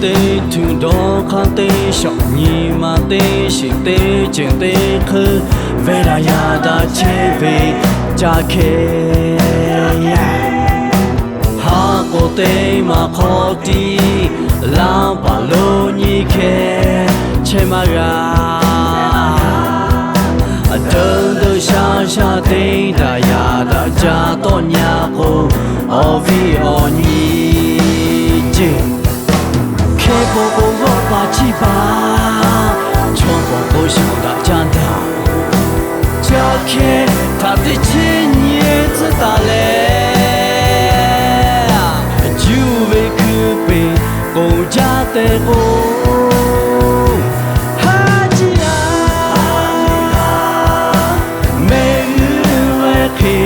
tê thương đó khang tê sọc nhì mà tê xịt tê chèn tê khơi về là nhà đã chế về cha kê ha cô tê mà khó đi la ba lô nhì kê chế mà ra đơn đôi xa xa tê đã ya đã cha to nhà cô ở vì ở nhì chế Khe bộ bộ bộ bà chi bà Cho bộ bộ shao đã chan ta Cha khe ta đi chi nhé zı ta lệ Chú về cứ bê cô cha tê cô Ha chi à Mê ư về khi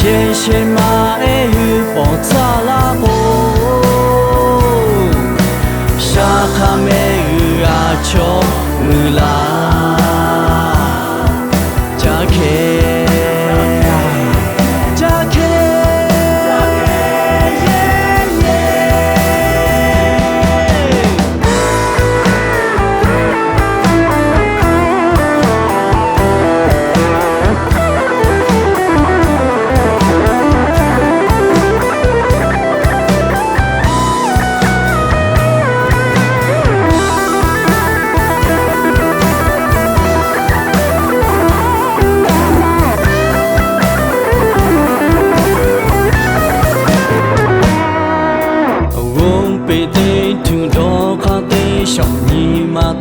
Yên xin mà ê hư bỏ cha la cô Kha mê ư à cho ngư la cha kê cha kê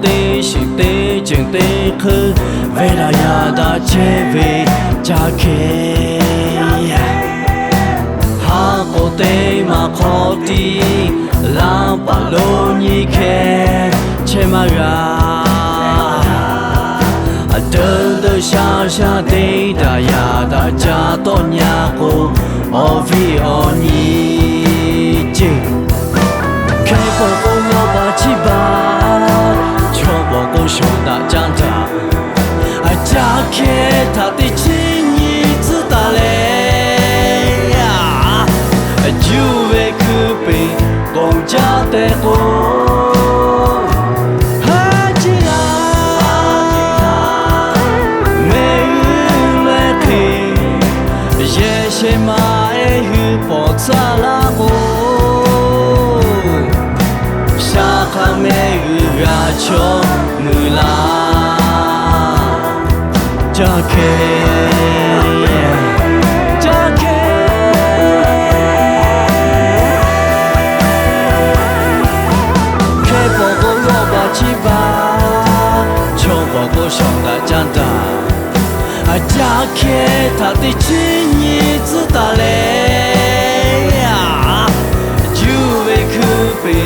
tê xịt tê chèn tê khơi về là nhà đã chế về cha kê ha cô tê mà khó đi la ba lô nhì kê chế mà ra đơn đôi xa xa tê đã ya đã cha to nhà cô ở vì ở nhì chế kê cô cô ngô bà chi bà cô shao đã chan ta cha kê ta đi chi nhì zı ta lệ chú về cứ bê cô cha tê cô ha chi la mê ư lệ khi ye she ma ê hư bỏ cha la cô sa kha mê ư ga cho người la cha kê cha kê kê bỏ cô lo bà chi ba cho bỏ cô shao đã chan ta cha kê ta đi chi nhì zı ta lệ chú về cứ bê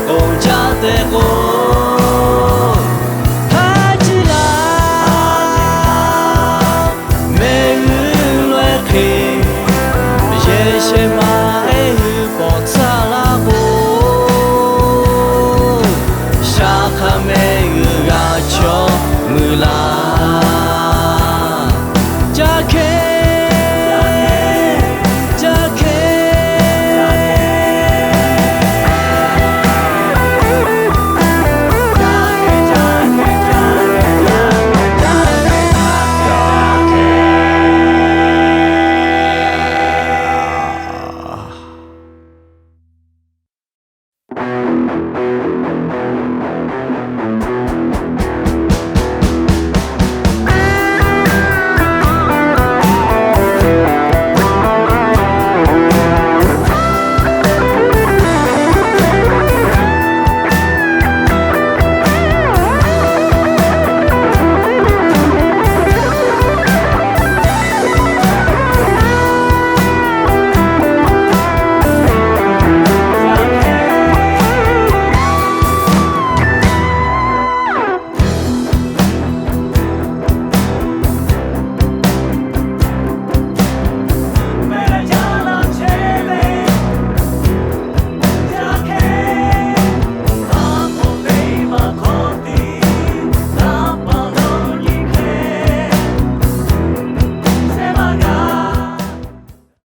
cô cha tê cô she ma ê hư bỏ cha la cô sa kha mê